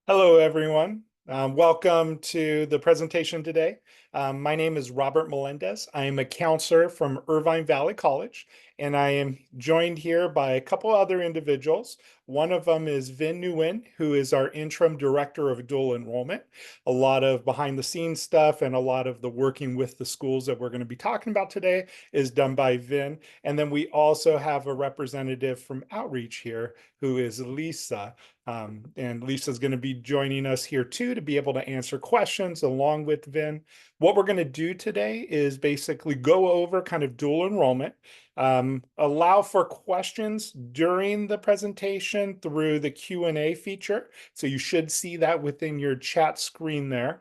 Hello, everyone. Welcome to the presentation today. My name is Robert Melendez. I am a counselor from Irvine Valley College, and I am joined here by a couple other individuals. One of them is Vin Nguyen, who is our interim director of dual enrollment. A lot of behind the scenes stuff and a lot of the working with the schools that we're going to be talking about today is done by Vin. And then we also have a representative from Outreach here, who is Lisa. And Lisa's going to be joining us here too to be able to answer questions along with Vin. What we're going to do today is basically go over kind of dual enrollment, allow for questions during the presentation through the Q&A feature. So you should see that within your chat screen there.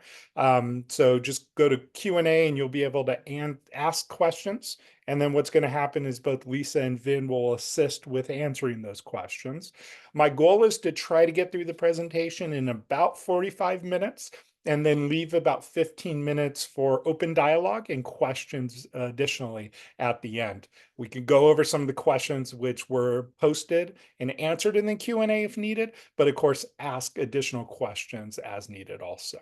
So just go to Q&A and you'll be able to ask questions. And then what's going to happen is both Lisa and Vin will assist with answering those questions. My goal is to try to get through the presentation in about 45 minutes and then leave about 15 minutes for open dialogue and questions additionally at the end. We can go over some of the questions which were posted and answered in the Q&A if needed, but of course, ask additional questions as needed also.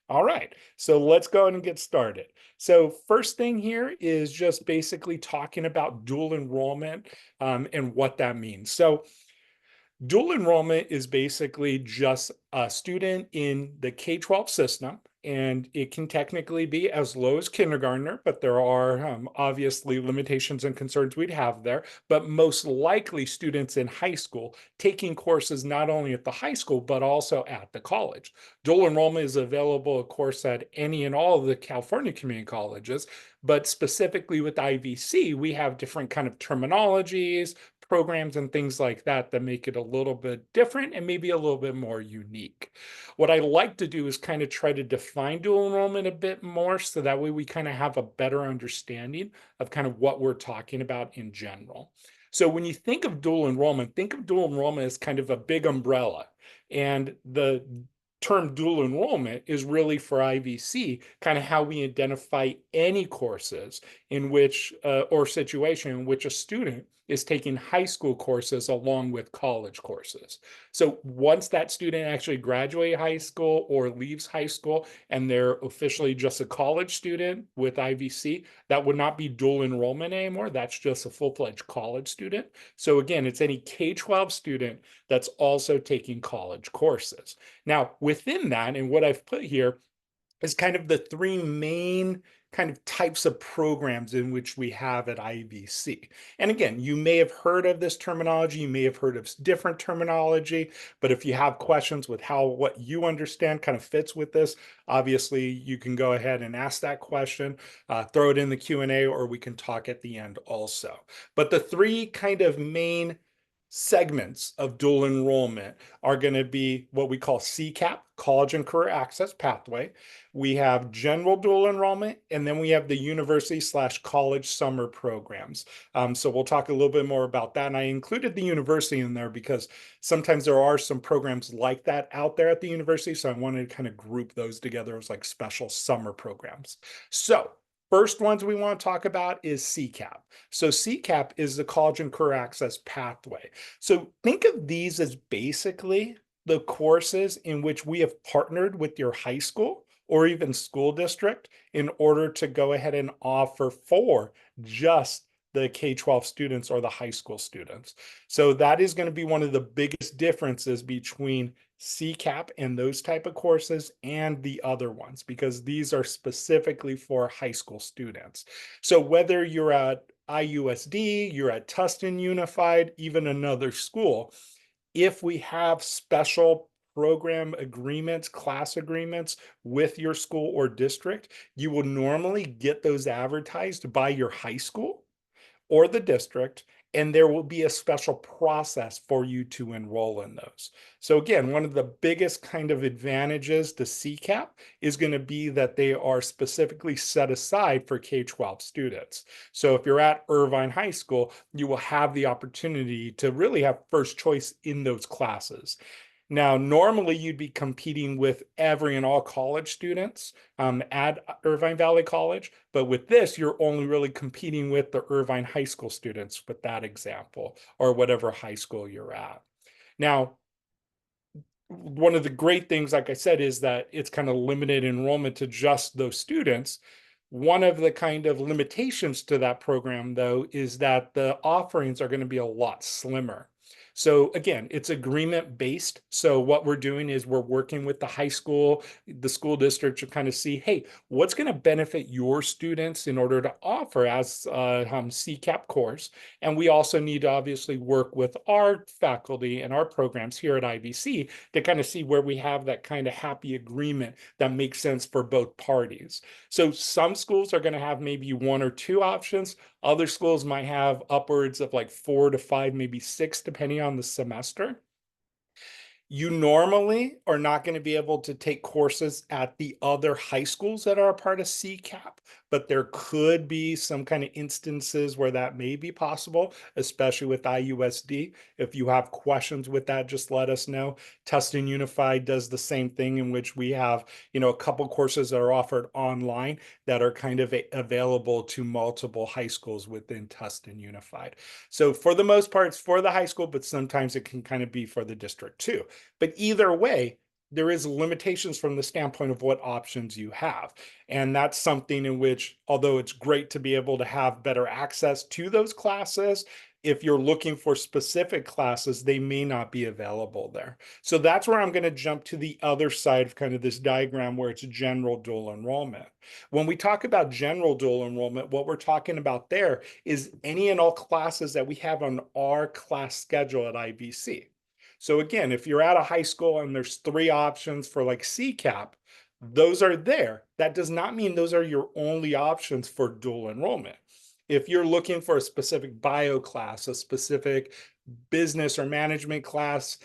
All right, so let's go ahead and get started. So first thing here is just basically talking about dual enrollment and what that means. So dual enrollment is basically just a student in the K-12 system, and it can technically be as low as kindergartner, but there are obviously limitations and concerns we'd have there. But most likely students in high school taking courses not only at the high school, but also at the college. Dual enrollment is available, of course, at any and all of the California community colleges, but specifically with IVC, we have different kind of terminologies, programs and things like that that make it a little bit different and maybe a little bit more unique. What I like to do is kind of try to define dual enrollment a bit more so that way we kind of have a better understanding of kind of what we're talking about in general. So when you think of dual enrollment as kind of a big umbrella. And the term dual enrollment is really for IVC, kind of how we identify any courses in which or situation in which a student is taking high school courses along with college courses. So once that student actually graduates high school or leaves high school and they're officially just a college student with IVC, that would not be dual enrollment anymore. That's just a full-fledged college student. So again, it's any K-12 student that's also taking college courses. Now, within that, and what I've put here is kind of the three main kind of types of programs in which we have at IVC. And again, you may have heard of this terminology, you may have heard of different terminology, but if you have questions with how what you understand kind of fits with this, obviously you can go ahead and ask that question, throw it in the Q&A, or we can talk at the end also. But the three kind of main segments of dual enrollment are going to be what we call CCAP, College and Career Access Pathway. We have general dual enrollment, and then we have the university/college summer programs. So we'll talk a little bit more about that. And I included the university in there because sometimes there are some programs like that out there at the university. So I wanted to kind of group those together as like special summer programs. So first ones we want to talk about is CCAP. So CCAP is the College and Career Access Pathway. So think of these as basically the courses in which we have partnered with your high school or even school district in order to go ahead and offer for just the K-12 students or the high school students. So that is going to be one of the biggest differences between CCAP and those type of courses and the other ones, because these are specifically for high school students. So whether you're at IUSD, you're at Tustin Unified, even another school, if we have special program agreements, class agreements with your school or district, you will normally get those advertised by your high school or the district, and there will be a special process for you to enroll in those. So again, one of the biggest kind of advantages to CCAP is going to be that they are specifically set aside for K-12 students. So if you're at Irvine High School, you will have the opportunity to really have first choice in those classes. Now, normally you'd be competing with every and all college students at Irvine Valley College, but with this, you're only really competing with the Irvine High School students with that example, or whatever high school you're at. Now, one of the great things, like I said, is that it's kind of limited enrollment to just those students. One of the kind of limitations to that program, though, is that the offerings are going to be a lot slimmer. So again, it's agreement based. So what we're doing is we're working with the high school, the school district to kind of see, hey, what's going to benefit your students in order to offer as a CCAP course. And we also need to obviously work with our faculty and our programs here at IVC to kind of see where we have that kind of happy agreement that makes sense for both parties. So some schools are going to have maybe one or two options. Other schools might have upwards of like 4 to 5, maybe 6, depending on the semester. You normally are not going to be able to take courses at the other high schools that are a part of CCAP, but there could be some kind of instances where that may be possible, especially with IUSD. If you have questions with that, just let us know. Tustin Unified does the same thing, in which we have, a couple courses that are offered online that are kind of available to multiple high schools within Tustin Unified. So for the most part, it's for the high school, but sometimes it can kind of be for the district too. But either way, there is limitations from the standpoint of what options you have. And that's something in which, although it's great to be able to have better access to those classes, if you're looking for specific classes, they may not be available there. So that's where I'm going to jump to the other side of kind of this diagram where it's general dual enrollment. When we talk about general dual enrollment, what we're talking about there is any and all classes that we have on our class schedule at IVC. So again, if you're at a high school and there's 3 options for like CCAP, those are there. That does not mean those are your only options for dual enrollment. If you're looking for a specific bio class, a specific business or management class,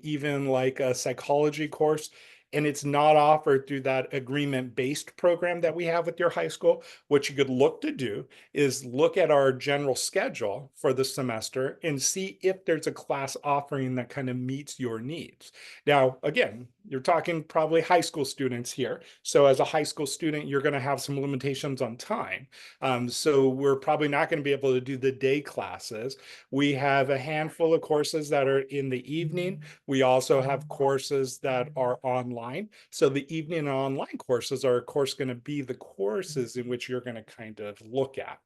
even like a psychology course, and it's not offered through that agreement-based program that we have with your high school, what you could look to do is look at our general schedule for the semester and see if there's a class offering that kind of meets your needs. Now, again, you're talking probably high school students here. So as a high school student, you're going to have some limitations on time. So we're probably not going to be able to do the day classes. We have a handful of courses that are in the evening. We also have courses that are online. So the evening and online courses are, of course, going to be the courses in which you're going to kind of look at.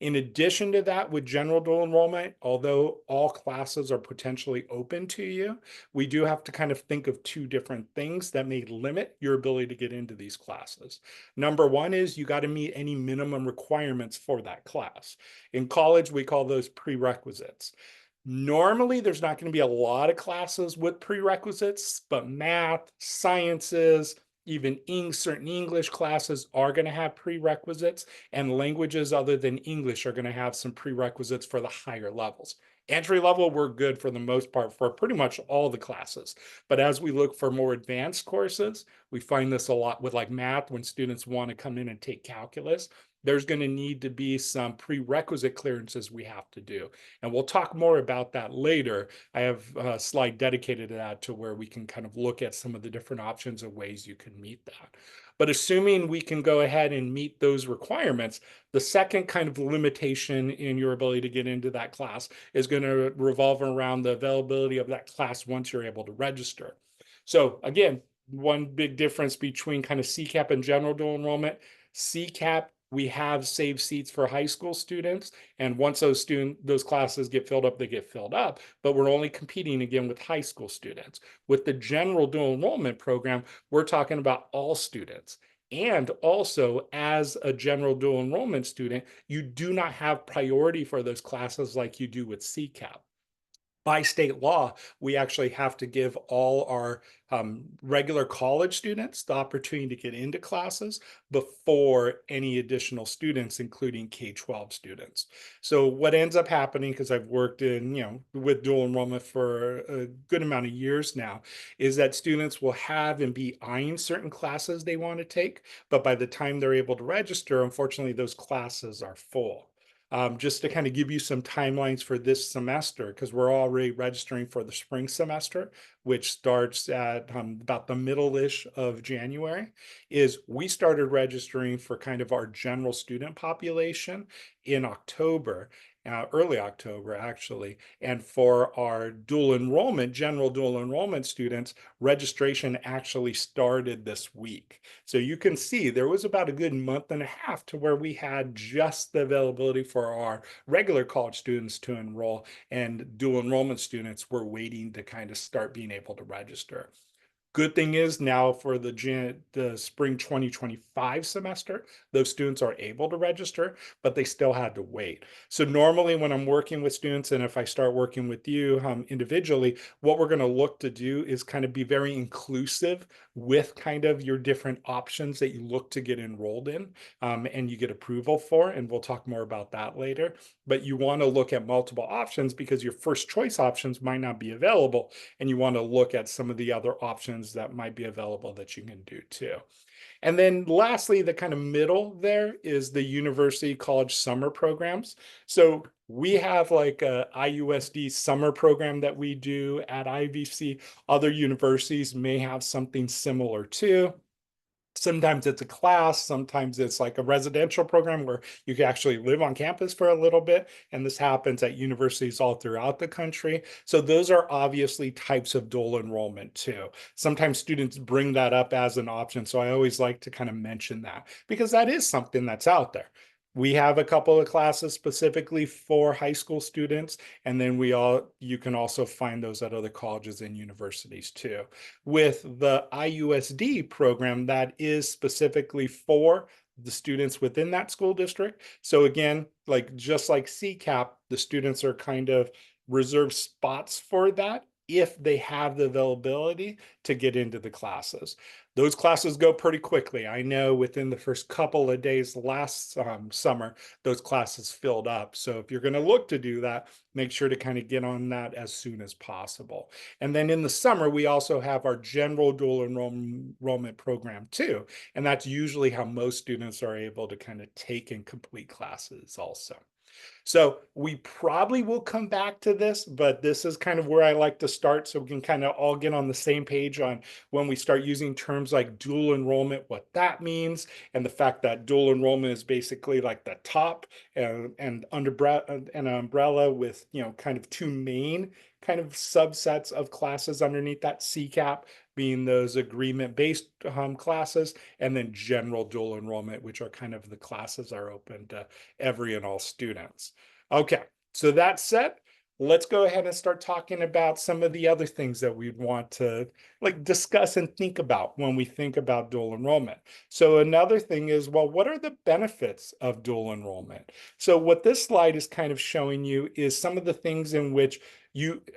In addition to that, with general dual enrollment, although all classes are potentially open to you, we do have to kind of think of 2 different things that may limit your ability to get into these classes. Number one is you got to meet any minimum requirements for that class. In college, we call those prerequisites. Normally, there's not going to be a lot of classes with prerequisites, but math, sciences, even certain English classes are going to have prerequisites, and languages other than English are going to have some prerequisites for the higher levels. Entry level, we're good for the most part for pretty much all the classes. But as we look for more advanced courses, we find this a lot with like math when students want to come in and take calculus. There's going to need to be some prerequisite clearances we have to do. And we'll talk more about that later. I have a slide dedicated to that, to where we can kind of look at some of the different options and ways you can meet that. But assuming we can go ahead and meet those requirements, the second kind of limitation in your ability to get into that class is going to revolve around the availability of that class once you're able to register. So again, one big difference between kind of CCAP and general dual enrollment. CCAP, we have saved seats for high school students, and once those classes get filled up, they get filled up, but we're only competing again with high school students. With the general dual enrollment program, we're talking about all students. And also, as a general dual enrollment student, you do not have priority for those classes like you do with CCAP. By state law, we actually have to give all our regular college students the opportunity to get into classes before any additional students, including K-12 students. So what ends up happening, because I've worked with dual enrollment for a good amount of years now, is that students will have and be eyeing certain classes they want to take, but by the time they're able to register, unfortunately, those classes are full. Just to kind of give you some timelines for this semester, because we're already registering for the spring semester, which starts at about the middle-ish of January, is we started registering for kind of our general student population in October. early October actually. And for our dual enrollment, general dual enrollment students, registration actually started this week. So you can see there was about a good month and a half to where we had just the availability for our regular college students to enroll, and dual enrollment students were waiting to kind of start being able to register. Good thing is now for the spring 2025 semester, those students are able to register, but they still had to wait. So normally when I'm working with students, and if I start working with you individually, what we're going to look to do is kind of be very inclusive with kind of your different options that you look to get enrolled in, and you get approval for, and we'll talk more about that later. But you want to look at multiple options because your first choice options might not be available, and you want to look at some of the other options that might be available that you can do too. And then lastly, the kind of middle there is the university college summer programs. So we have like a IUSD summer program that we do at IVC. Other universities may have something similar too. Sometimes it's a class, sometimes it's like a residential program where you can actually live on campus for a little bit. And this happens at universities all throughout the country. So those are obviously types of dual enrollment too. Sometimes students bring that up as an option. So I always like to kind of mention that because that is something that's out there. We have a couple of classes specifically for high school students, and then you can also find those at other colleges and universities too. With the IUSD program, that is specifically for the students within that school district. So again, like just like CCAP, the students are kind of reserved spots for that if they have the availability to get into the classes. Those classes go pretty quickly. I know within the first couple of days last summer, those classes filled up. So if you're going to look to do that, make sure to kind of get on that as soon as possible. And then in the summer, we also have our general dual enrollment program too. And that's usually how most students are able to kind of take and complete classes also. So we probably will come back to this, but this is kind of where I like to start so we can kind of all get on the same page on when we start using terms like dual enrollment, what that means, and the fact that dual enrollment is basically like the top and an umbrella with, kind of two main kind of subsets of classes underneath that CCAP, being those agreement-based classes, and then general dual enrollment, which are kind of the classes are open to every and all students. Okay, so that said, let's go ahead and start talking about some of the other things that we'd want to like discuss and think about when we think about dual enrollment. So another thing is, well, what are the benefits of dual enrollment? So what this slide is kind of showing you is some of the things in which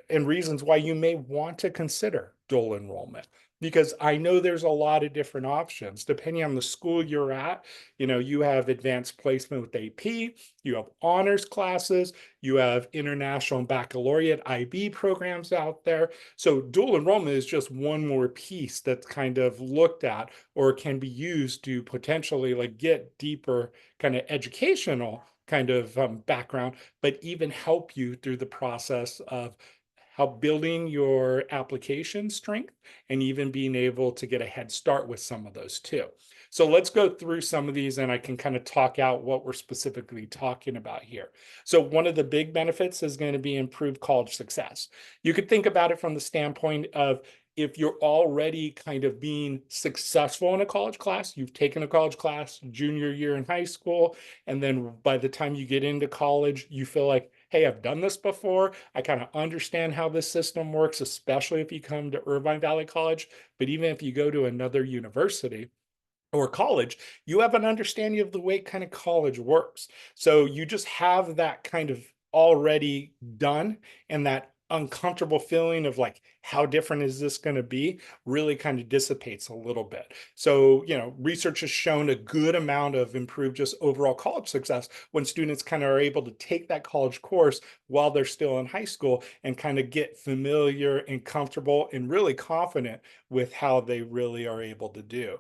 and reasons why you may want to consider dual enrollment. Because I know there's a lot of different options depending on the school you're at. You have advanced placement with AP, you have honors classes, you have international and baccalaureate IB programs out there. So dual enrollment is just one more piece that's kind of looked at or can be used to potentially like get deeper kind of educational kind of background, but even help you through the process of help building your application strength and even being able to get a head start with some of those too. So let's go through some of these and I can kind of talk out what we're specifically talking about here. So one of the big benefits is going to be improved college success. You could think about it from the standpoint of if you're already kind of being successful in a college class, you've taken a college class junior year in high school, and then by the time you get into college, you feel like, hey, I've done this before. I kind of understand how this system works, especially if you come to Irvine Valley College. But even if you go to another university or college, you have an understanding of the way kind of college works. So you just have that kind of already done, and that uncomfortable feeling of like, how different is this going to be, really kind of dissipates a little bit. So, research has shown a good amount of improved just overall college success when students kind of are able to take that college course while they're still in high school and kind of get familiar and comfortable and really confident with how they really are able to do.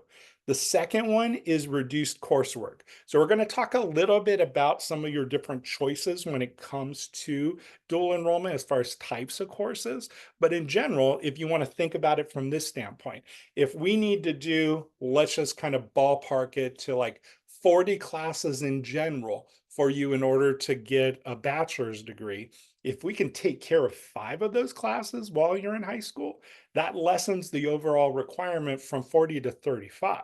The second one is reduced coursework. So we're going to talk a little bit about some of your different choices when it comes to dual enrollment as far as types of courses. But in general, if you want to think about it from this standpoint, if we need to do, let's just kind of ballpark it to like 40 classes in general for you in order to get a bachelor's degree. If we can take care of 5 of those classes while you're in high school, that lessens the overall requirement from 40 to 35.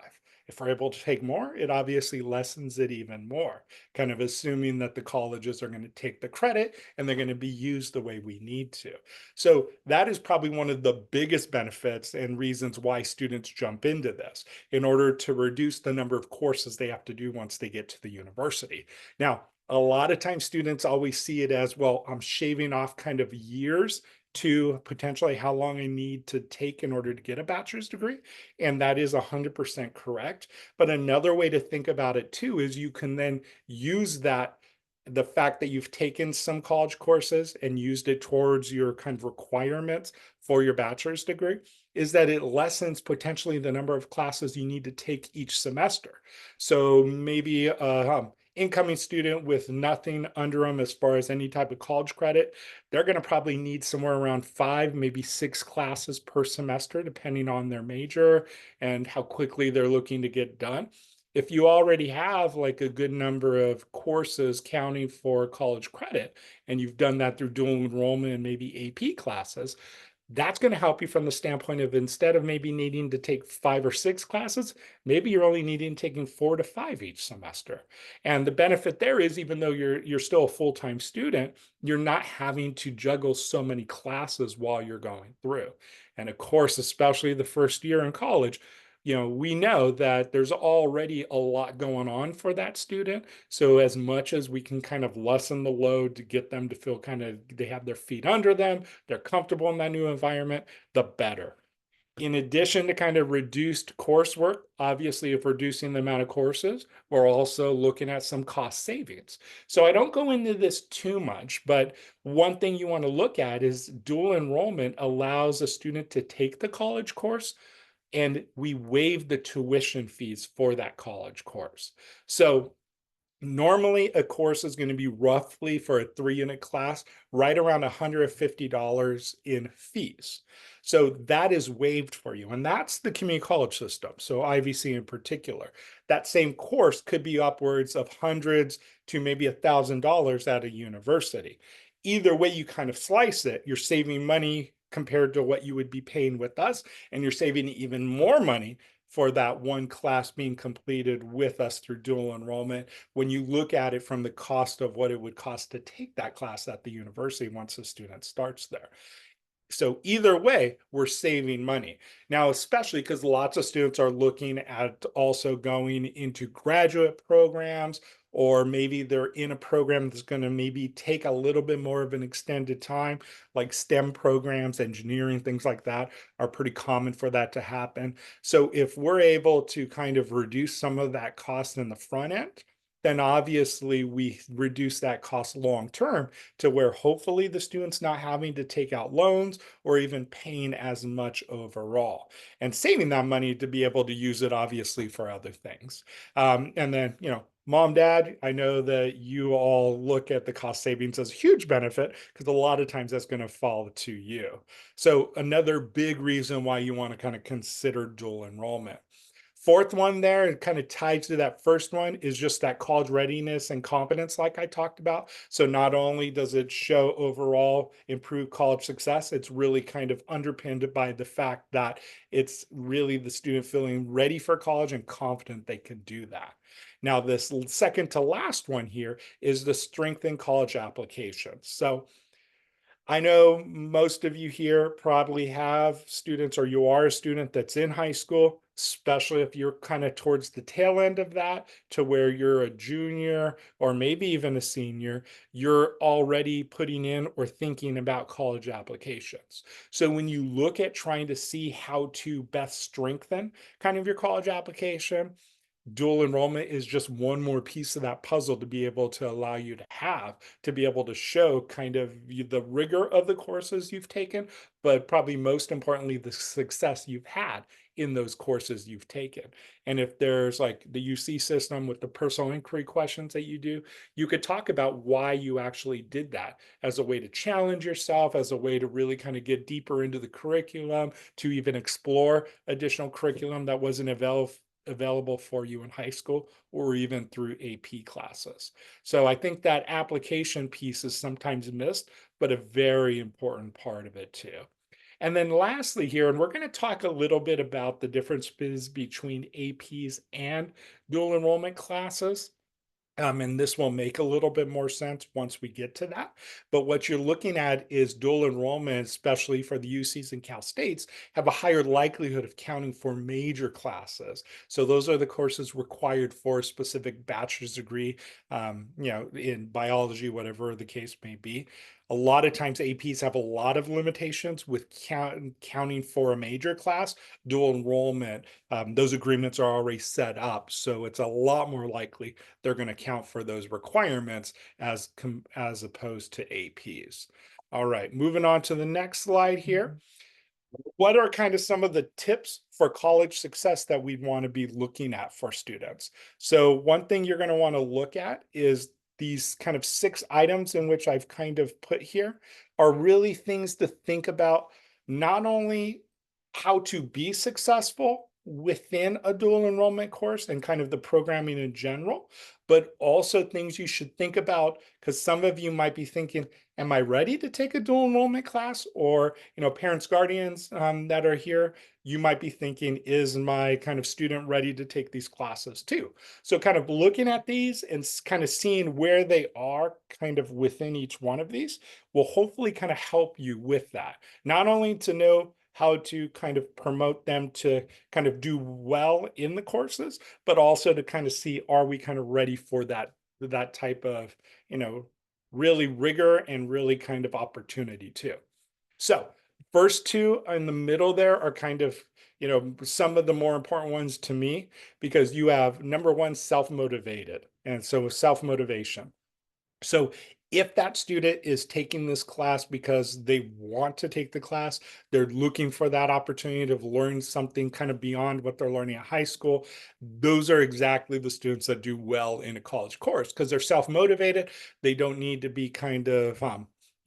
If we're able to take more, it obviously lessens it even more, kind of assuming that the colleges are going to take the credit and they're going to be used the way we need to. So that is probably one of the biggest benefits and reasons why students jump into this, in order to reduce the number of courses they have to do once they get to the university. Now, a lot of times students always see it as, well, I'm shaving off kind of years to potentially how long I need to take in order to get a bachelor's degree. And that is 100% correct. But another way to think about it too is you can then use that, the fact that you've taken some college courses and used it towards your kind of requirements for your bachelor's degree, is that it lessens potentially the number of classes you need to take each semester. So maybe incoming student with nothing under them as far as any type of college credit, they're going to probably need somewhere around 5, maybe 6 classes per semester, depending on their major and how quickly they're looking to get done. If you already have like a good number of courses counting for college credit, and you've done that through dual enrollment and maybe AP classes, that's going to help you from the standpoint of, instead of maybe needing to take 5 or 6 classes, maybe you're only needing taking 4 to 5 each semester. And the benefit there is, even though you're still a full-time student, you're not having to juggle so many classes while you're going through. And of course, especially the first year in college, we know that there's already a lot going on for that student. So as much as we can kind of lessen the load to get them to feel kind of they have their feet under them, they're comfortable in that new environment, the better. In addition to kind of reduced coursework, obviously, if reducing the amount of courses, we're also looking at some cost savings. So I don't go into this too much, but one thing you want to look at is dual enrollment allows a student to take the college course, and we waive the tuition fees for that college course. So normally a course is going to be roughly, for a 3-unit class, right around $150 in fees. So that is waived for you. And that's the community college system. So IVC in particular, that same course could be upwards of hundreds to maybe $1,000 at a university. Either way you kind of slice it, you're saving money compared to what you would be paying with us, and you're saving even more money for that one class being completed with us through dual enrollment, when you look at it from the cost of what it would cost to take that class at the university once a student starts there. So either way, we're saving money. Now, especially because lots of students are looking at also going into graduate programs, or maybe they're in a program that's going to maybe take a little bit more of an extended time, like STEM programs, engineering, things like that are pretty common for that to happen. So if we're able to kind of reduce some of that cost in the front end, then obviously we reduce that cost long term, to where hopefully the student's not having to take out loans or even paying as much overall, and saving that money to be able to use it obviously for other things. And then, mom, dad, I know that you all look at the cost savings as a huge benefit, because a lot of times that's going to fall to you. So another big reason why you want to kind of consider dual enrollment. Fourth one there, it kind of ties to that first one, is just that college readiness and competence, like I talked about. So not only does it show overall improved college success, it's really kind of underpinned by the fact that it's really the student feeling ready for college and confident they can do that. Now, this second to last one here is the strength in college applications. So I know most of you here probably have students, or you are a student that's in high school, especially if you're kind of towards the tail end of that, to where you're a junior or maybe even a senior, you're already putting in or thinking about college applications. So when you look at trying to see how to best strengthen kind of your college application, dual enrollment is just one more piece of that puzzle to be able to allow you to be able to show kind of the rigor of the courses you've taken, but probably most importantly, the success you've had in those courses you've taken. And if there's like the UC system with the personal inquiry questions that you do, you could talk about why you actually did that, as a way to challenge yourself, as a way to really kind of get deeper into the curriculum, to even explore additional curriculum that wasn't available for you in high school or even through AP classes. So I think that application piece is sometimes missed, but a very important part of it too. And then lastly here, and we're going to talk a little bit about the differences between APs and dual enrollment classes. And this will make a little bit more sense once we get to that. But what you're looking at is dual enrollment, especially for the UCs and Cal States, have a higher likelihood of counting for major classes. So those are the courses required for a specific bachelor's degree, in biology, whatever the case may be. A lot of times APs have a lot of limitations with counting for a major class. Dual enrollment, those agreements are already set up. So it's a lot more likely they're going to count for those requirements as opposed to APs. All right, moving on to the next slide here. What are kind of some of the tips for college success that we want to be looking at for students? So one thing you're going to want to look at is these kind of 6 items in which I've kind of put here are really things to think about, not only how to be successful within a dual enrollment course and kind of the programming in general, but also things you should think about, because some of you might be thinking, am I ready to take a dual enrollment class? Or, parents, guardians that are here, you might be thinking, is my kind of student ready to take these classes too? So kind of looking at these and kind of seeing where they are kind of within each one of these will hopefully kind of help you with that. Not only to know how to kind of promote them to kind of do well in the courses, but also to kind of see, are we kind of ready for that type of, really rigor and really kind of opportunity too. So first 2 in the middle there are kind of, some of the more important ones to me, because you have number 1, self-motivated. And so self-motivation. So if that student is taking this class because they want to take the class, they're looking for that opportunity to learn something kind of beyond what they're learning at high school, those are exactly the students that do well in a college course, because they're self-motivated. They don't need to be kind of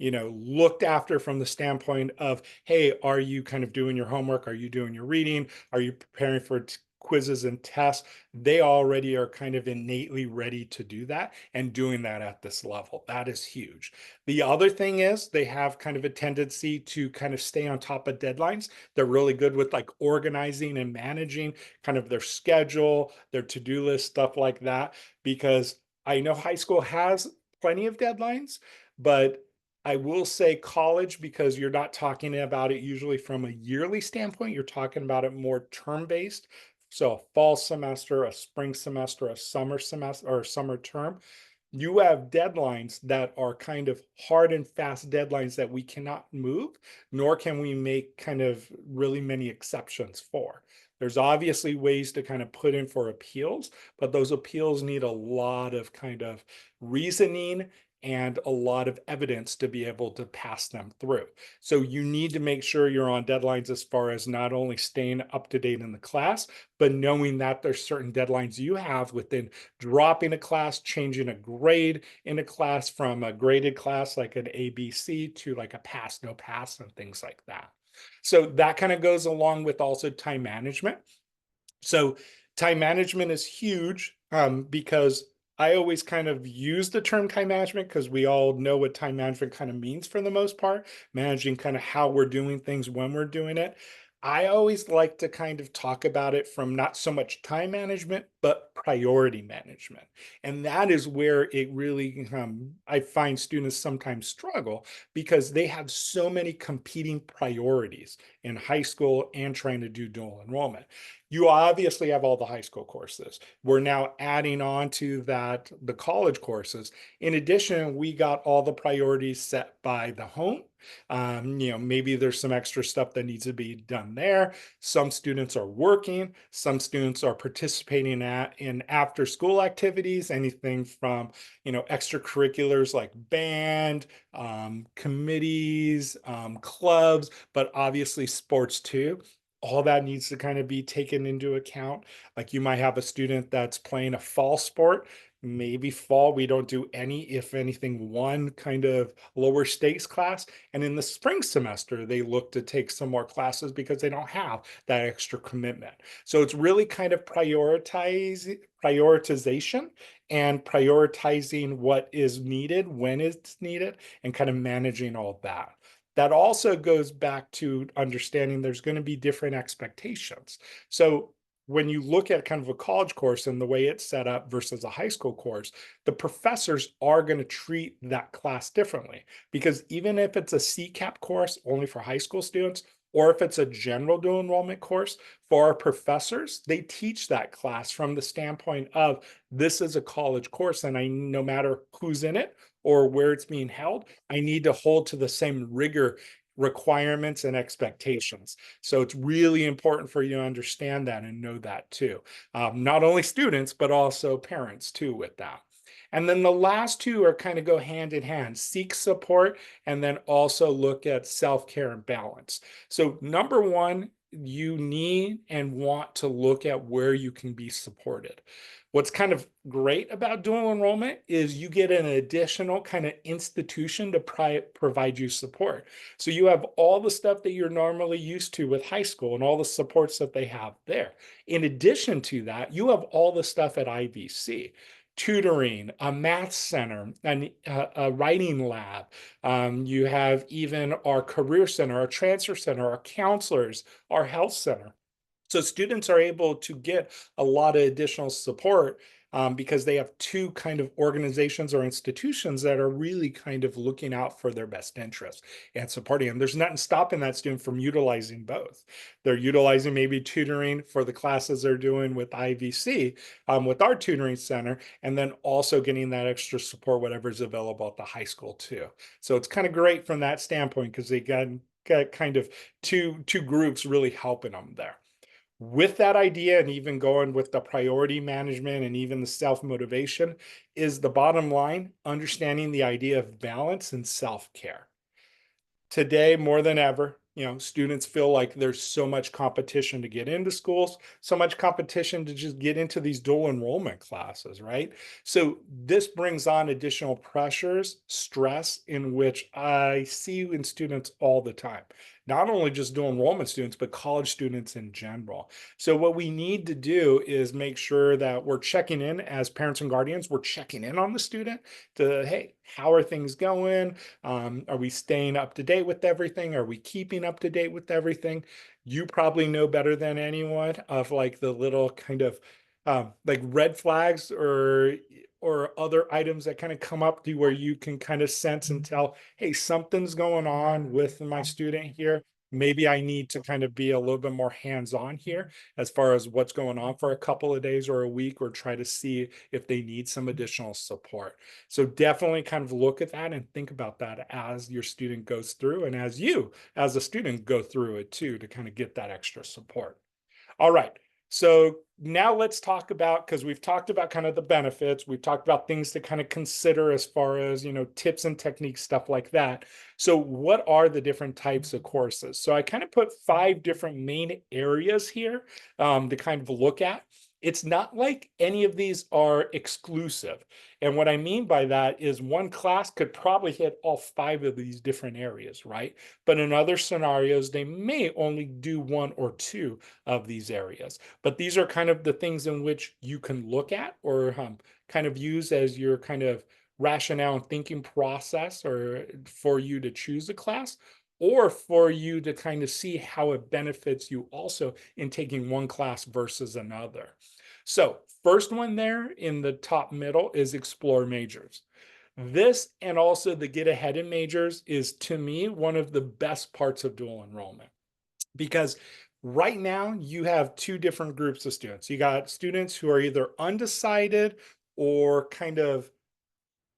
looked after from the standpoint of, hey, are you kind of doing your homework? Are you doing your reading? Are you preparing for quizzes and tests? They already are kind of innately ready to do that and doing that at this level. That is huge. The other thing is they have kind of a tendency to kind of stay on top of deadlines. They're really good with like organizing and managing kind of their schedule, their to-do list, stuff like that, because I know high school has plenty of deadlines, but I will say college, because you're not talking about it usually from a yearly standpoint, you're talking about it more term-based. So a fall semester, a spring semester, a summer semester, or a summer term, you have deadlines that are kind of hard and fast deadlines that we cannot move, nor can we make kind of really many exceptions for. There's obviously ways to kind of put in for appeals, but those appeals need a lot of kind of reasoning and a lot of evidence to be able to pass them through. So you need to make sure you're on deadlines as far as not only staying up to date in the class, but knowing that there's certain deadlines you have within dropping a class, changing a grade in a class from a graded class like an ABC to like a pass, no pass, and things like that. So that kind of goes along with also time management. So time management is huge, because I always kind of use the term time management because we all know what time management kind of means for the most part, managing kind of how we're doing things when we're doing it. I always like to kind of talk about it from not so much time management, but priority management. And that is where it really, I find students sometimes struggle, because they have so many competing priorities in high school and trying to do dual enrollment. You obviously have all the high school courses. We're now adding on to that the college courses. In addition, we got all the priorities set by the home. Maybe there's some extra stuff that needs to be done there. Some students are working, some students are participating in after school activities, anything from, extracurriculars like band, committees, clubs, but obviously sports too. All that needs to kind of be taken into account. Like you might have a student that's playing a fall sport. Maybe fall, we don't do any, if anything, one kind of lower stakes class. And in the spring semester, they look to take some more classes because they don't have that extra commitment. So it's really kind of prioritization and prioritizing what is needed, when it's needed, and kind of managing all that. That also goes back to understanding there's going to be different expectations. So when you look at kind of a college course and the way it's set up versus a high school course, the professors are going to treat that class differently, because even if it's a CCAP course only for high school students, or if it's a general dual enrollment course for our professors, they teach that class from the standpoint of this is a college course, and no matter who's in it or where it's being held, I need to hold to the same rigor, requirements, and expectations. So it's really important for you to understand that and know that too. Not only students, but also parents too with that. And then the last two are kind of go hand in hand: seek support, and then also look at self-care and balance. So number one, you need and want to look at where you can be supported. What's kind of great about dual enrollment is you get an additional kind of institution to provide you support. So you have all the stuff that you're normally used to with high school and all the supports that they have there. In addition to that, you have all the stuff at IVC: tutoring, a math center, and a writing lab. You have even our career center, our transfer center, our counselors, our health center. So students are able to get a lot of additional support because they have two kind of organizations or institutions that are really kind of looking out for their best interests and supporting them. There's nothing stopping that student from utilizing both. They're utilizing maybe tutoring for the classes they're doing with IVC, with our tutoring center, and then also getting that extra support, whatever's available at the high school too. So it's kind of great from that standpoint because they got kind of two groups really helping them there. With that idea, and even going with the priority management and even the self-motivation, is the bottom line understanding the idea of balance and self-care. Today, more than ever, students feel like there's so much competition to get into schools, so much competition to just get into these dual enrollment classes, right? So this brings on additional pressures, stress, in which I see in students all the time. Not only just dual enrollment students, but college students in general. So what we need to do is make sure that we're checking in as parents and guardians. We're checking in on the student to, hey, how are things going? Are we staying up to date with everything? Are we keeping up to date with everything? You probably know better than anyone of like the little kind of like red flags or other items that kind of come up to where you can kind of sense and tell, hey, something's going on with my student here. Maybe I need to kind of be a little bit more hands-on here as far as what's going on for a couple of days or a week, or try to see if they need some additional support. So definitely kind of look at that and think about that as your student goes through, and as you as a student go through it too, to kind of get that extra support. All right. So now let's talk about, because we've talked about kind of the benefits, we've talked about things to kind of consider as far as, tips and techniques, stuff like that. So what are the different types of courses? So I kind of put 5 different main areas here to kind of look at. It's not like any of these are exclusive. And what I mean by that is one class could probably hit all 5 of these different areas, right? But in other scenarios, they may only do 1 or 2 of these areas. But these are kind of the things in which you can look at or kind of use as your kind of rationale and thinking process, or for you to choose a class, or for you to kind of see how it benefits you also in taking one class versus another. So first one there in the top middle is explore majors. This, and also the get ahead in majors, is to me one of the best parts of dual enrollment, because right now you have 2 different groups of students. You got students who are either undecided or kind of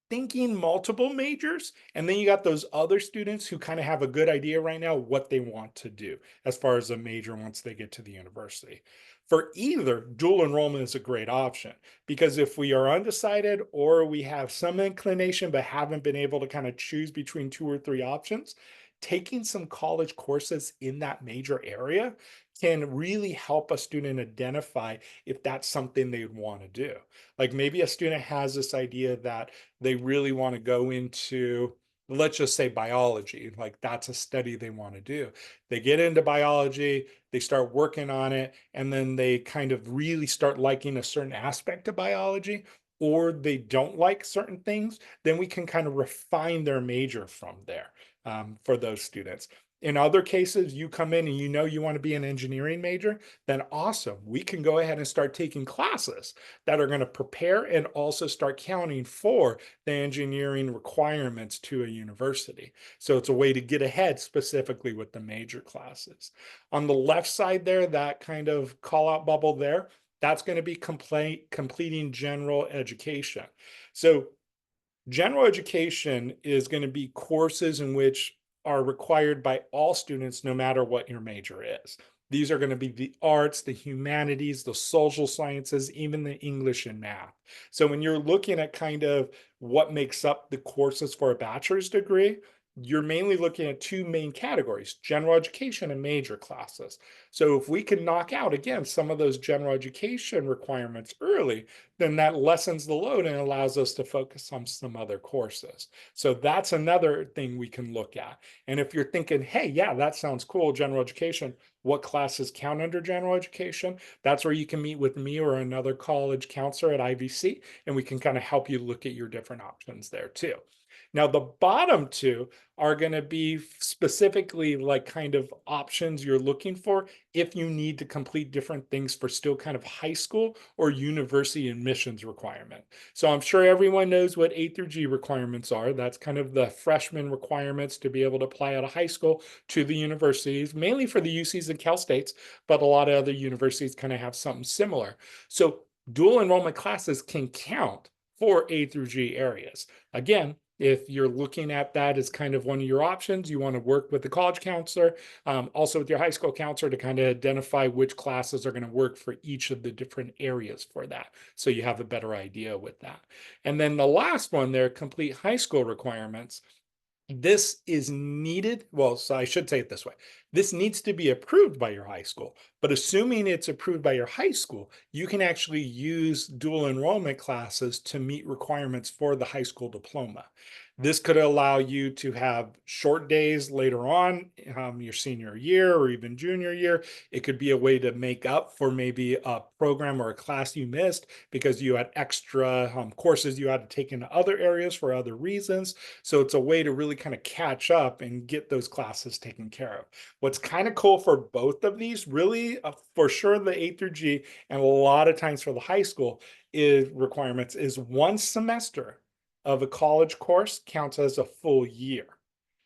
thinking multiple majors, and then you got those other students who kind of have a good idea right now what they want to do as far as a major once they get to the university. For either, dual enrollment is a great option, because if we are undecided or we have some inclination but haven't been able to kind of choose between 2 or 3 options, taking some college courses in that major area can really help a student identify if that's something they'd want to do. Like maybe a student has this idea that they really want to go into, let's just say biology, like that's a study they want to do. They get into biology, they start working on it, and then they kind of really start liking a certain aspect of biology, or they don't like certain things, then we can kind of refine their major from there for those students. In other cases, you come in and you know you want to be an engineering major, then awesome. We can go ahead and start taking classes that are going to prepare and also start counting for the engineering requirements to a university. So it's a way to get ahead specifically with the major classes. On the left side there, that kind of call out bubble there, that's going to be completing general education. So general education is going to be courses in which are required by all students, no matter what your major is. These are going to be the arts, the humanities, the social sciences, even the English and math. So when you're looking at kind of what makes up the courses for a bachelor's degree, you're mainly looking at two main categories, general education and major classes. So if we can knock out, again, some of those general education requirements early, then that lessens the load and allows us to focus on some other courses. So that's another thing we can look at. And if you're thinking, hey, yeah, that sounds cool, general education, what classes count under general education? That's where you can meet with me or another college counselor at IVC, and we can kind of help you look at your different options there too. Now, the bottom two are going to be specifically like kind of options you're looking for if you need to complete different things for still kind of high school or university admissions requirement. So I'm sure everyone knows what A through G requirements are. That's kind of the freshman requirements to be able to apply out of high school to the universities, mainly for the UCs and Cal States, but a lot of other universities kind of have something similar. So dual enrollment classes can count for A through G areas. Again, if you're looking at that as kind of one of your options, you want to work with the college counselor, also with your high school counselor to kind of identify which classes are going to work for each of the different areas for that. So you have a better idea with that. And then the last one there, complete high school requirements. This is needed. Well, so I should say it this way. This needs to be approved by your high school, but assuming it's approved by your high school, you can actually use dual enrollment classes to meet requirements for the high school diploma. This could allow you to have short days later on, your senior year or even junior year. It could be a way to make up for maybe a program or a class you missed because you had extra courses you had to take into other areas for other reasons. So it's a way to really kind of catch up and get those classes taken care of. What's kind of cool for both of these, really, for sure, the A through G, and a lot of times for the high school requirements is one semester of a college course counts as a full year.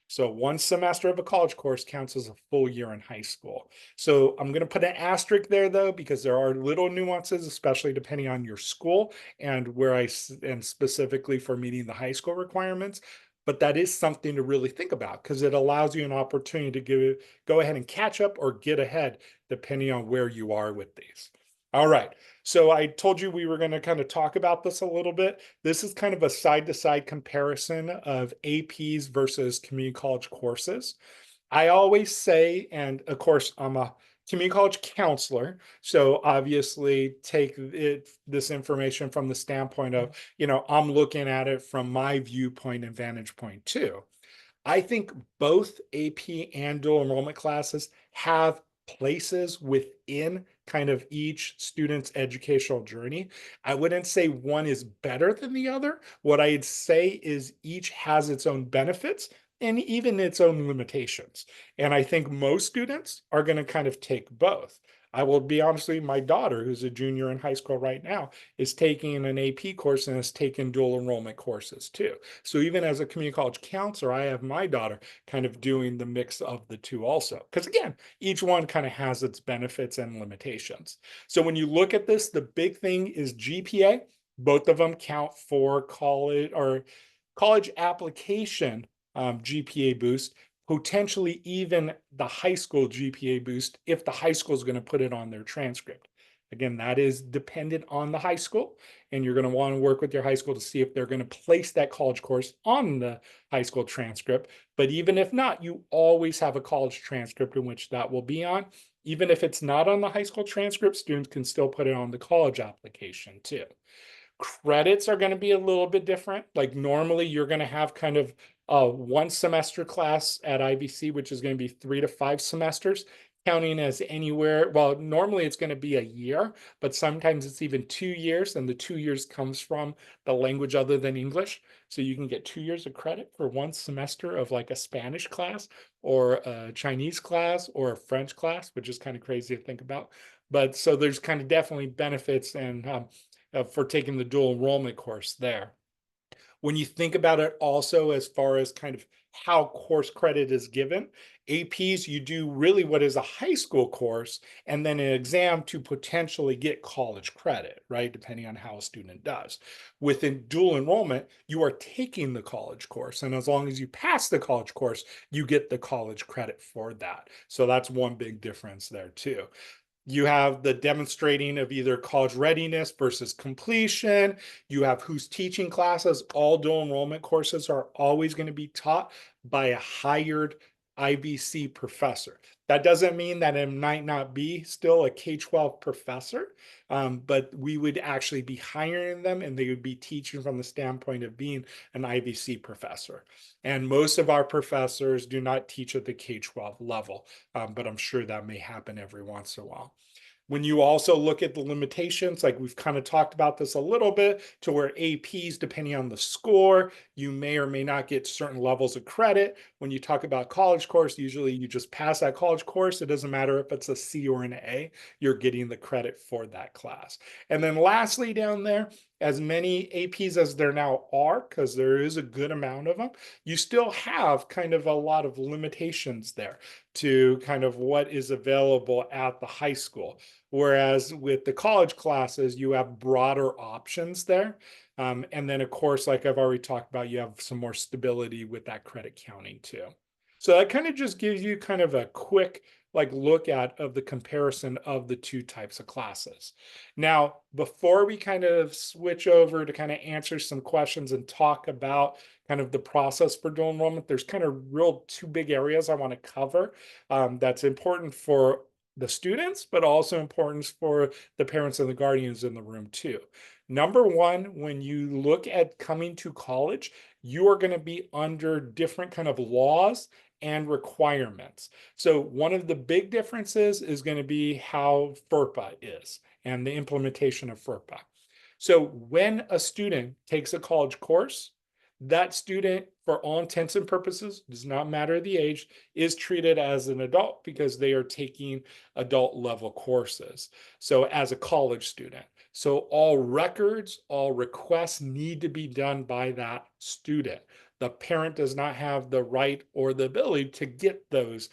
So one semester of a college course counts as a full year in high school. So I'm going to put an asterisk there though, because there are little nuances, especially depending on your school and and specifically for meeting the high school requirements. But that is something to really think about because it allows you an opportunity to go ahead and catch up or get ahead depending on where you are with these. All right. So I told you we were going to kind of talk about this a little bit. This is kind of a side-to-side comparison of APs versus community college courses. I always say, and of course, I'm a community college counselor, so obviously take this information from the standpoint of, I'm looking at it from my viewpoint and vantage point too. I think both AP and dual enrollment classes have places within kind of each student's educational journey. I wouldn't say one is better than the other. What I'd say is each has its own benefits and even its own limitations. And I think most students are going to kind of take both. I will be honest with you, my daughter, who's a junior in high school right now, is taking an AP course and has taken dual enrollment courses too. So even as a community college counselor, I have my daughter kind of doing the mix of the two also. Because again, each one kind of has its benefits and limitations. So when you look at this, the big thing is GPA. Both of them count for college or college application GPA boost, potentially even the high school GPA boost if the high school is going to put it on their transcript. Again, that is dependent on the high school, and you're going to want to work with your high school to see if they're going to place that college course on the high school transcript. But even if not, you always have a college transcript in which that will be on. Even if it's not on the high school transcript, students can still put it on the college application too. Credits are going to be a little bit different. Like normally you're going to have kind of a 1 semester class at IVC, which is going to be 3 to 5 semesters, counting as anywhere. Well, normally it's going to be a year, but sometimes it's even 2 years. And the 2 years comes from the language other than English. So you can get 2 years of credit for 1 semester of like a Spanish class or a Chinese class or a French class, which is kind of crazy to think about. But so there's kind of definitely benefits and for taking the dual enrollment course there. When you think about it also as far as kind of how course credit is given, APs, you do really what is a high school course and then an exam to potentially get college credit, right? Depending on how a student does. Within dual enrollment, you are taking the college course. And as long as you pass the college course, you get the college credit for that. So that's one big difference there too. You have the demonstrating of either college readiness versus completion. You have who's teaching classes. All dual enrollment courses are always going to be taught by a hired IVC professor. That doesn't mean that it might not be still a K-12 professor, but we would actually be hiring them and they would be teaching from the standpoint of being an IVC professor. And most of our professors do not teach at the K-12 level, but I'm sure that may happen every once in a while. When you also look at the limitations, like we've kind of talked about this a little bit, to where APs, depending on the score, you may or may not get certain levels of credit. When you talk about college course, usually you just pass that college course. It doesn't matter if it's a C or an A, you're getting the credit for that class. And then lastly down there, as many APs as there now are, because there is a good amount of them, you still have kind of a lot of limitations there to kind of what is available at the high school. Whereas with the college classes, you have broader options there. And then, of course, like I've already talked about, you have some more stability with that credit counting too. So that kind of just gives you kind of a quick like look at of the comparison of the two types of classes. Now, before we kind of switch over to kind of answer some questions and talk about kind of the process for dual enrollment, there's kind of real two big areas I want to cover that's important for the students, but also important for the parents and the guardians in the room too. Number one, when you look at coming to college, you are going to be under different kind of laws and requirements. So one of the big differences is going to be how FERPA is and the implementation of FERPA. So when a student takes a college course, that student, for all intents and purposes, does not matter the age, is treated as an adult because they are taking adult level courses. So as a college student. So all records, all requests need to be done by that student. The parent does not have the right or the ability to get those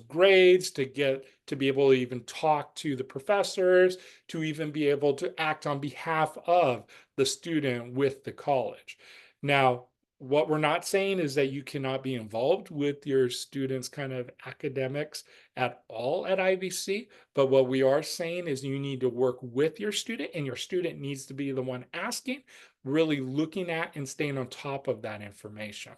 grades, to be able to even talk to the professors, to even be able to act on behalf of the student with the college. Now, what we're not saying is that you cannot be involved with your students' kind of academics at all at IVC, but what we are saying is you need to work with your student, and your student needs to be the one asking, really looking at and staying on top of that information.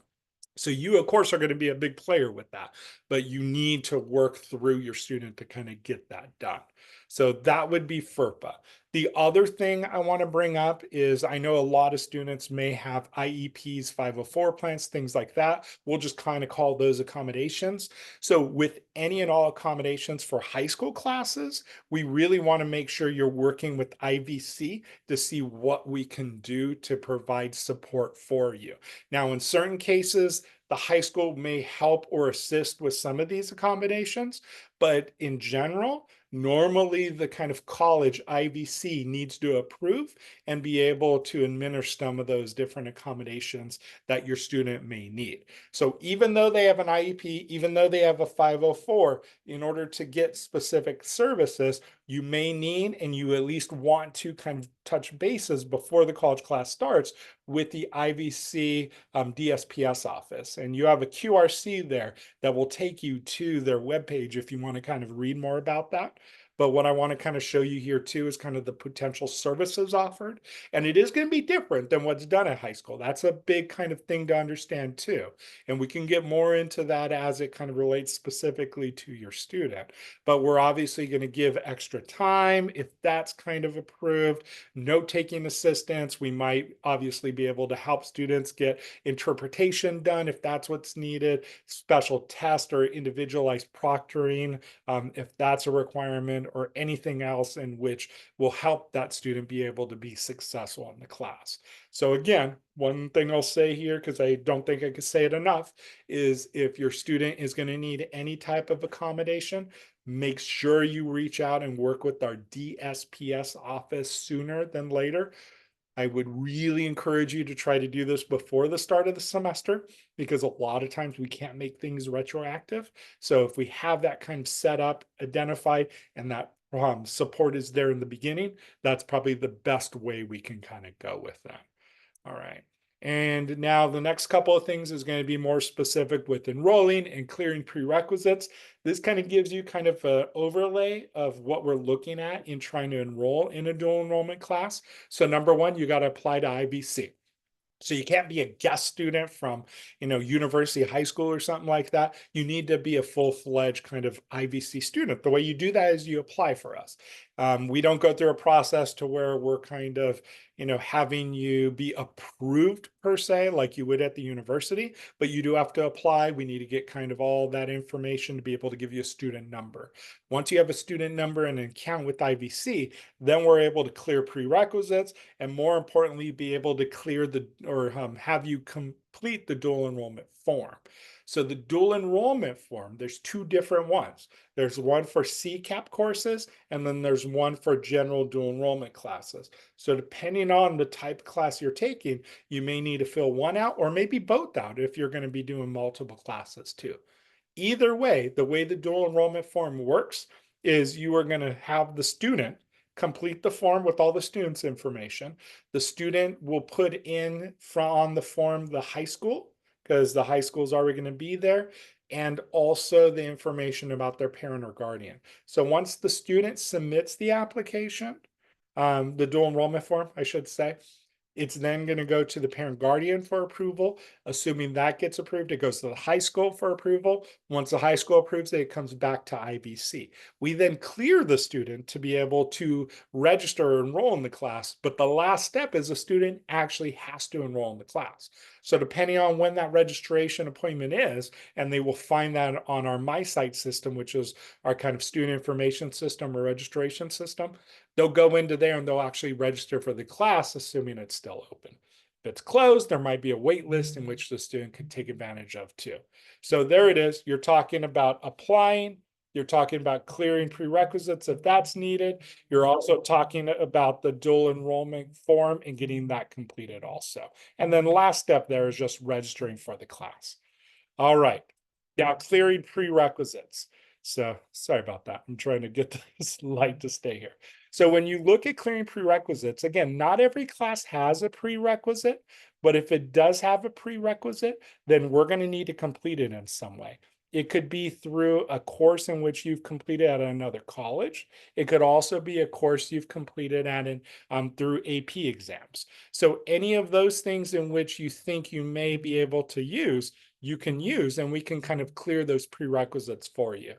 So you, of course, are going to be a big player with that, but you need to work through your student to kind of get that done. So that would be FERPA. The other thing I want to bring up is I know a lot of students may have IEPs, 504 plans, things like that. We'll just kind of call those accommodations. So with any and all accommodations for high school classes, we really want to make sure you're working with IVC to see what we can do to provide support for you. Now, in certain cases, the high school may help or assist with some of these accommodations, but in general, normally the kind of college IVC needs to approve and be able to administer some of those different accommodations that your student may need. So even though they have an IEP, even though they have a 504, in order to get specific services, you may need, and you at least want to kind of touch bases before the college class starts with the IVC DSPS office. And you have a QRC there that will take you to their webpage if you want to kind of read more about that. But what I want to kind of show you here too is kind of the potential services offered. And it is going to be different than what's done at high school. That's a big kind of thing to understand too. And we can get more into that as it kind of relates specifically to your student. But we're obviously going to give extra time if that's kind of approved. Note-taking assistance, we might obviously be able to help students get interpretation done if that's what's needed, special test or individualized proctoring if that's a requirement, or anything else in which will help that student be able to be successful in the class. So again, one thing I'll say here, because I don't think I could say it enough, is if your student is going to need any type of accommodation, make sure you reach out and work with our DSPS office sooner than later. I would really encourage you to try to do this before the start of the semester, because a lot of times we can't make things retroactive. So if we have that kind of set up, identified, and that support is there in the beginning, that's probably the best way we can kind of go with that. All right. And now the next couple of things is going to be more specific with enrolling and clearing prerequisites. This kind of gives you kind of an overlay of what we're looking at in trying to enroll in a dual enrollment class. So number one, you got to apply to IVC. So you can't be a guest student from, university, high school or something like that. You need to be a full-fledged kind of IVC student. The way you do that is you apply for us. We don't go through a process to where we're kind of, having you be approved per se, like you would at the university, but you do have to apply. We need to get kind of all that information to be able to give you a student number. Once you have a student number and an account with IVC, then we're able to clear prerequisites, and more importantly, be able to clear have you complete the dual enrollment form. So the dual enrollment form, there's two different ones. There's one for CCAP courses, and then there's one for general dual enrollment classes. So depending on the type of class you're taking, you may need to fill one out or maybe both out if you're going to be doing multiple classes too. Either way, the way the dual enrollment form works is you are going to have the student complete the form with all the student's information. The student will put in on the form the high school, because the high school is already going to be there, and also the information about their parent or guardian. So once the student submits the application, the dual enrollment form, I should say, it's then going to go to the parent guardian for approval. Assuming that gets approved, it goes to the high school for approval. Once the high school approves it, it comes back to IVC. We then clear the student to be able to register or enroll in the class. But the last step is the student actually has to enroll in the class. So depending on when that registration appointment is, and they will find that on our MySite system, which is our kind of student information system or registration system, they'll go into there and they'll actually register for the class, assuming it's still open. If it's closed, there might be a wait list in which the student can take advantage of too. So there it is. You're talking about applying. You're talking about clearing prerequisites if that's needed. You're also talking about the dual enrollment form and getting that completed also. And then the last step there is just registering for the class. All right. Now clearing prerequisites. So sorry about that. I'm trying to get this light to stay here. So when you look at clearing prerequisites, again, not every class has a prerequisite, but if it does have a prerequisite, then we're going to need to complete it in some way. It could be through a course in which you've completed at another college. It could also be a course you've completed through AP exams. So any of those things in which you think you may be able to use, you can use, and we can kind of clear those prerequisites for you.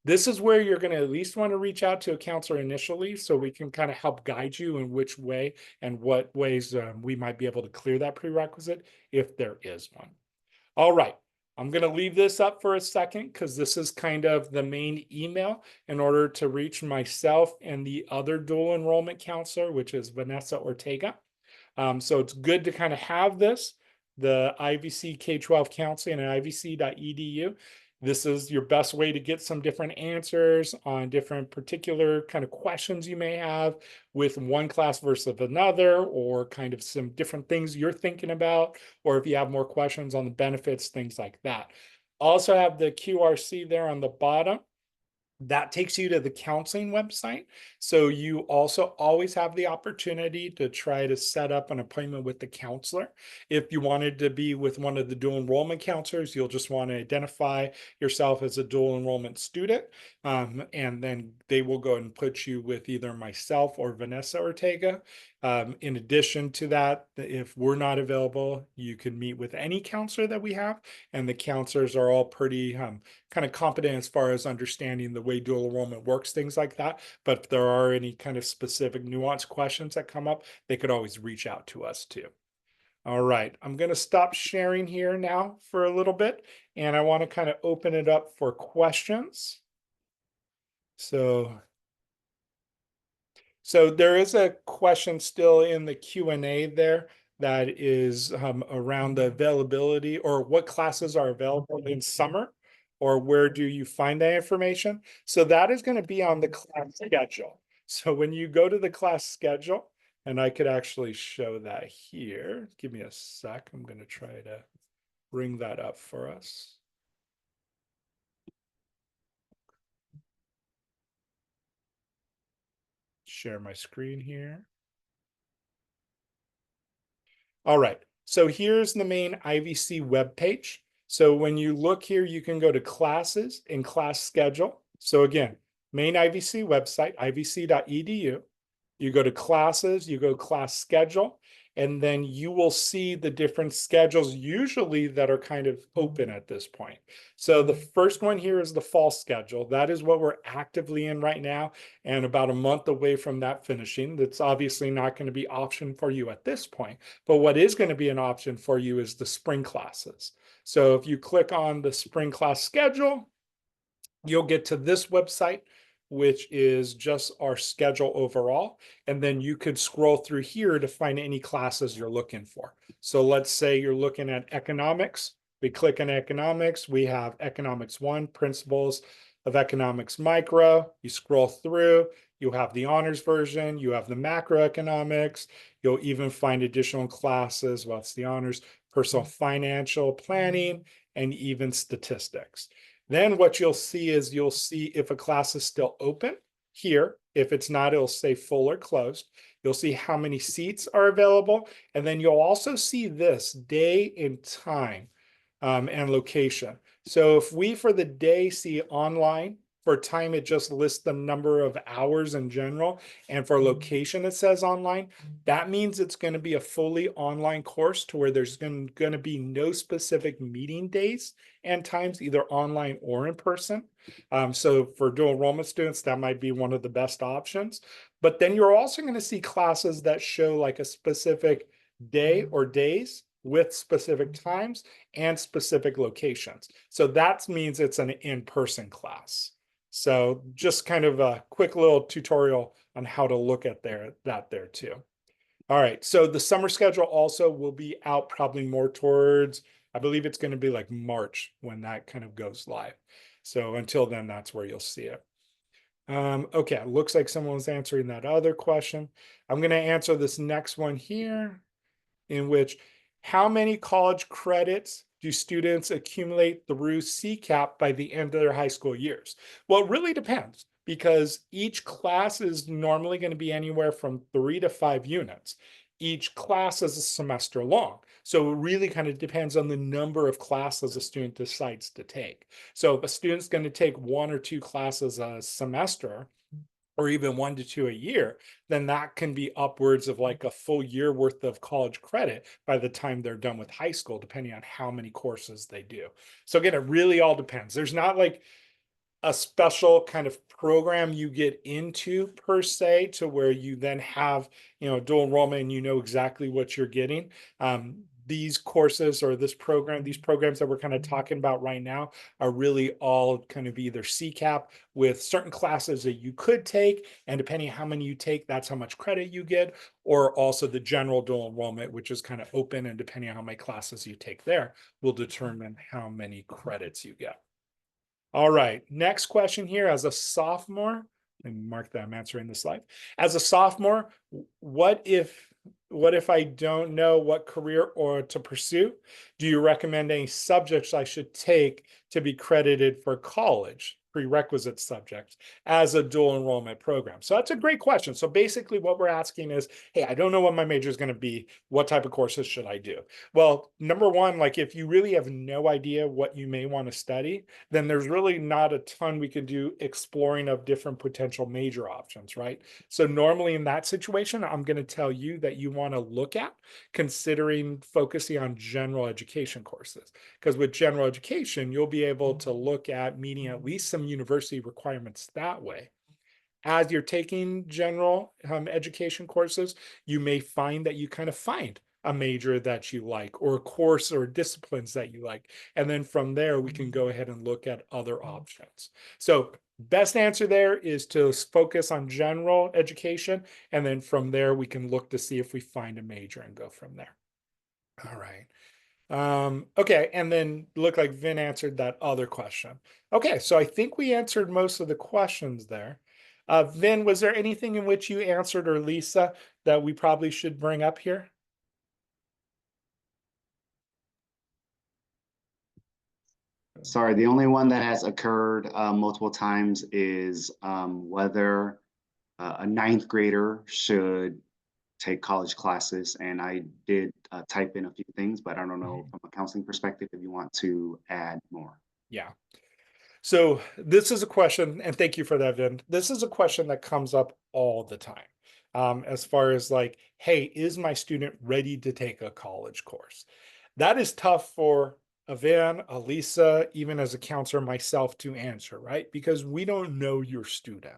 This is where you're going to at least want to reach out to a counselor initially, so we can kind of help guide you in which way and what ways we might be able to clear that prerequisite if there is one. All right. I'm going to leave this up for a second because this is kind of the main email in order to reach myself and the other dual enrollment counselor, which is Vanessa Ortega. So it's good to kind of have this, the IVC K-12 counseling at ivc.edu. This is your best way to get some different answers on different particular kind of questions you may have with one class versus another, or kind of some different things you're thinking about, or if you have more questions on the benefits, things like that. Also have the QRC there on the bottom. That takes you to the counseling website. So you also always have the opportunity to try to set up an appointment with the counselor. If you wanted to be with one of the dual enrollment counselors, you'll just want to identify yourself as a dual enrollment student. And then they will go and put you with either myself or Vanessa Ortega. In addition to that, if we're not available, you can meet with any counselor that we have, and the counselors are all pretty kind of competent as far as understanding the way dual enrollment works, things like that. But if there are any kind of specific nuanced questions that come up, they could always reach out to us too. All right, I'm going to stop sharing here now for a little bit, and I want to kind of open it up for questions. So there is a question still in the Q&A there that is around the availability, or what classes are available in summer, or where do you find that information? So that is going to be on the class schedule. So when you go to the class schedule, and I could actually show that here. Give me a sec. I'm going to try to bring that up for us. Share my screen here. All right, so here's the main IVC webpage. So when you look here, you can go to classes and class schedule. So again, main IVC website, ivc.edu. You go to classes, you go class schedule, and then you will see the different schedules usually that are kind of open at this point. So the first one here is the fall schedule. That is what we're actively in right now, and about a month away from that finishing. That's obviously not going to be option for you at this point, but what is going to be an option for you is the spring classes. So if you click on the spring class schedule, you'll get to this website, which is just our schedule overall. And then you could scroll through here to find any classes you're looking for. So let's say you're looking at economics. We click on economics. We have economics 1, principles of economics micro. You scroll through, you have the honors version, you have the macroeconomics. You'll even find additional classes. Well, it's the honors, personal financial planning, and even statistics. Then what you'll see is you'll see if a class is still open here. If it's not, it'll say full or closed. You'll see how many seats are available. And then you'll also see this day and time and location. So if we for the day see online, for time it just lists the number of hours in general, and for location it says online. That means it's going to be a fully online course to where there's going to be no specific meeting days and times, either online or in person. So for dual enrollment students, that might be one of the best options. But then you're also going to see classes that show like a specific day or days with specific times and specific locations. So that means it's an in-person class. So just kind of a quick little tutorial on how to look at that there too. All right, so the summer schedule also will be out probably more towards, I believe it's going to be like March when that kind of goes live. So until then, that's where you'll see it. Okay, it looks like someone was answering that other question. I'm going to answer this next one here, in which how many college credits do students accumulate through CCAP by the end of their high school years? Well, it really depends, because each class is normally going to be anywhere from 3 to 5 units. Each class is a semester long. So it really kind of depends on the number of classes a student decides to take. So if a student's going to take 1 or 2 classes a semester, or even 1 to 2 a year, then that can be upwards of like a full year worth of college credit by the time they're done with high school, depending on how many courses they do. So again, it really all depends. There's not like a special kind of program you get into per se to where you then have, dual enrollment and you know exactly what you're getting. These courses or these programs that we're kind of talking about right now are really all kind of either CCAP with certain classes that you could take, and depending on how many you take, that's how much credit you get, or also the general dual enrollment, which is kind of open, and depending on how many classes you take there will determine how many credits you get. All right, next question here. As a sophomore, and mark that I'm answering this slide. As a sophomore, what if I don't know what career or to pursue? Do you recommend any subjects I should take to be credited for college? prerequisite subjects as a dual enrollment program? So that's a great question. So basically what we're asking is, hey, I don't know what my major is going to be. What type of courses should I do? Well, number one, like if you really have no idea what you may want to study, then there's really not a ton we can do exploring of different potential major options, right? So normally in that situation, I'm going to tell you that you want to look at considering focusing on general education courses. Because with general education, you'll be able to look at meeting at least some university requirements that way. As you're taking general education courses, you may find that you kind of find a major that you like or a course or disciplines that you like. And then from there, we can go ahead and look at other options. So best answer there is to focus on general education. And then from there, we can look to see if we find a major and go from there. All right. Okay, and then look like Vin answered that other question. Okay, so I think we answered most of the questions there. Vin, was there anything in which you answered, or Lisa, that we probably should bring up here? Sorry, the only one that has occurred multiple times is whether a ninth grader should take college classes. And I did type in a few things, but I don't know from a counseling perspective if you want to add more. Yeah. So this is a question, and thank you for that, Vin. This is a question that comes up all the time. As far as like, hey, is my student ready to take a college course? That is tough for a Vin, a Lisa, even as a counselor myself to answer, right? Because we don't know your student.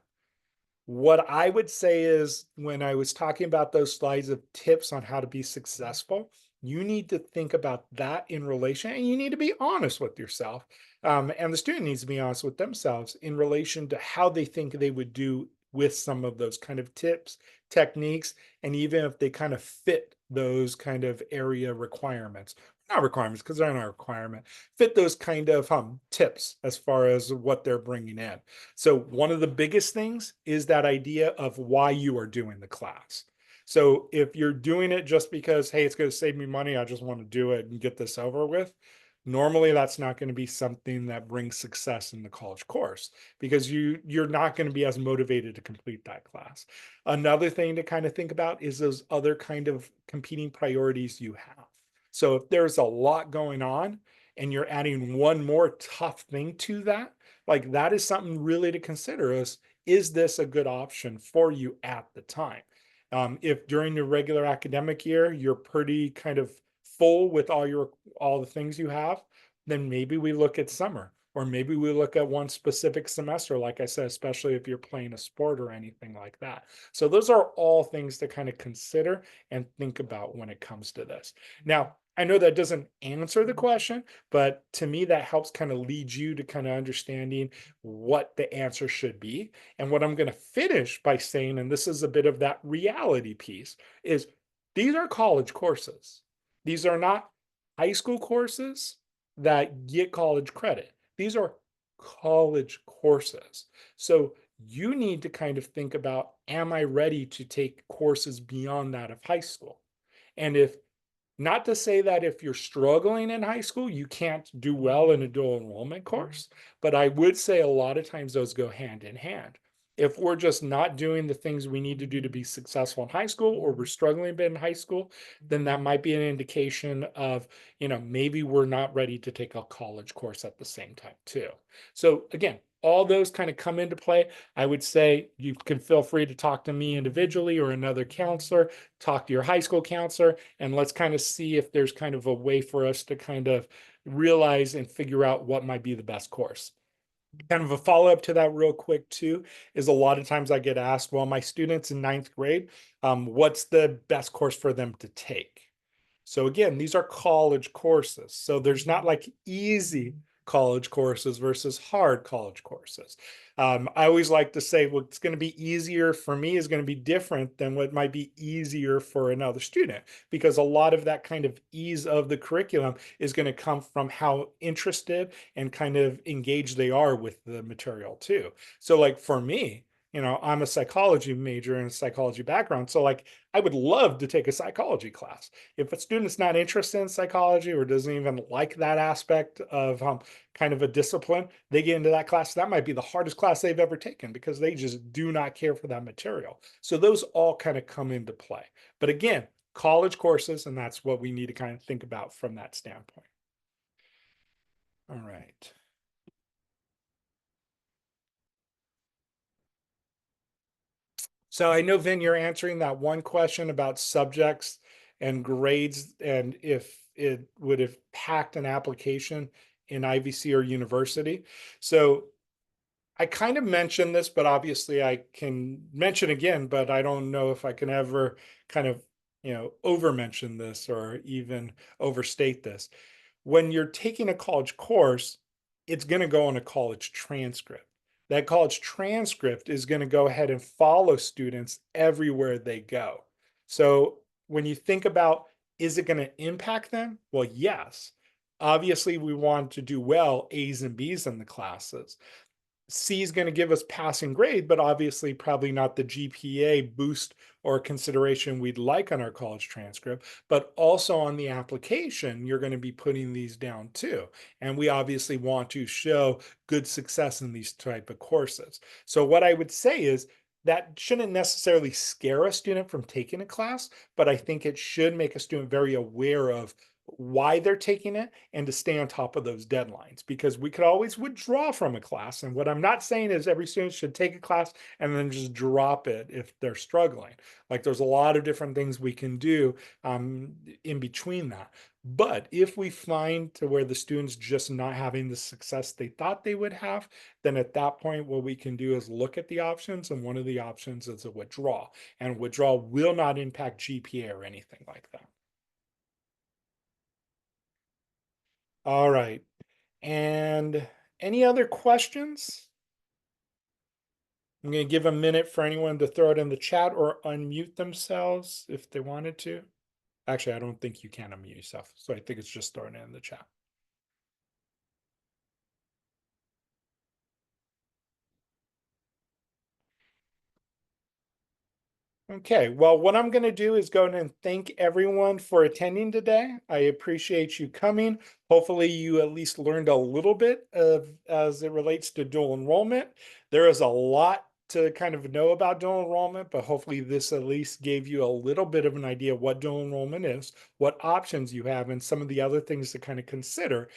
What I would say is when I was talking about those slides of tips on how to be successful, you need to think about that in relation, and you need to be honest with yourself. And the student needs to be honest with themselves in relation to how they think they would do with some of those kind of tips, techniques, and even if they kind of fit those kind of area requirements. Not requirements because they're not a requirement, fit those kind of tips as far as what they're bringing in. So one of the biggest things is that idea of why you are doing the class. So if you're doing it just because, hey, it's going to save me money, I just want to do it and get this over with, normally that's not going to be something that brings success in the college course because you're not going to be as motivated to complete that class. Another thing to kind of think about is those other kind of competing priorities you have. So if there's a lot going on and you're adding one more tough thing to that, like that is something really to consider is this a good option for you at the time? If during the regular academic year, you're pretty kind of full with all the things you have, then maybe we look at summer, or maybe we look at one specific semester, like I said, especially if you're playing a sport or anything like that. So those are all things to kind of consider and think about when it comes to this. Now, I know that doesn't answer the question, but to me, that helps kind of lead you to kind of understanding what the answer should be. And what I'm going to finish by saying, and this is a bit of that reality piece, is these are college courses. These are not high school courses that get college credit. These are college courses. So you need to kind of think about, am I ready to take courses beyond that of high school? And if not to say that if you're struggling in high school, you can't do well in a dual enrollment course, but I would say a lot of times those go hand in hand. If we're just not doing the things we need to do to be successful in high school, or we're struggling a bit in high school, then that might be an indication of, maybe we're not ready to take a college course at the same time too. So again, all those kind of come into play. I would say you can feel free to talk to me individually or another counselor, talk to your high school counselor, and let's kind of see if there's kind of a way for us to kind of realize and figure out what might be the best course. Kind of a follow-up to that real quick too, is a lot of times I get asked, well, my students in ninth grade, what's the best course for them to take? So again, these are college courses. So there's not like easy college courses versus hard college courses. I always like to say what's going to be easier for me is going to be different than what might be easier for another student, because a lot of that kind of ease of the curriculum is going to come from how interested and kind of engaged they are with the material too. So like for me, I'm a psychology major and a psychology background. So like, I would love to take a psychology class. If a student's not interested in psychology or doesn't even like that aspect of kind of a discipline, they get into that class. That might be the hardest class they've ever taken because they just do not care for that material. So those all kind of come into play. But again, college courses, and that's what we need to kind of think about from that standpoint. All right. So I know, Vin, you're answering that one question about subjects and grades and if it would have packed an application in IVC or university. So I kind of mentioned this, but obviously I can mention again, but I don't know if I can ever kind of, over mention this or even overstate this. When you're taking a college course, it's going to go on a college transcript. That college transcript is going to go ahead and follow students everywhere they go. So when you think about, is it going to impact them? Well, yes. Obviously, we want to do well A's and B's in the classes. C is going to give us passing grade, but obviously probably not the GPA boost or consideration we'd like on our college transcript. But also on the application, you're going to be putting these down too. And we obviously want to show good success in these type of courses. So what I would say is that shouldn't necessarily scare a student from taking a class, but I think it should make a student very aware of why they're taking it and to stay on top of those deadlines, because we could always withdraw from a class. And what I'm not saying is every student should take a class and then just drop it if they're struggling. Like there's a lot of different things we can do in between that. But if we find to where the students just not having the success they thought they would have, then at that point, what we can do is look at the options. And one of the options is a withdrawal. And withdrawal will not impact GPA or anything like that. All right. And any other questions? I'm going to give a minute for anyone to throw it in the chat or unmute themselves if they wanted to. Actually, I don't think you can unmute yourself. So I think it's just throwing it in the chat. Okay, well, what I'm going to do is go and thank everyone for attending today. I appreciate you coming. Hopefully, you at least learned a little bit of as it relates to dual enrollment. There is a lot to kind of know about dual enrollment, but hopefully this at least gave you a little bit of an idea what dual enrollment is, what options you have, and some of the other things to kind of consider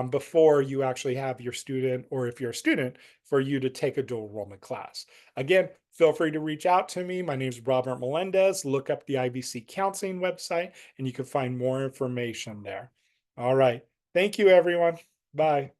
before you actually have your student, or if you're a student, for you to take a dual enrollment class. Again, feel free to reach out to me. My name is Robert Melendez. Look up the IVC counseling website and you can find more information there. All right. Thank you, everyone. Bye.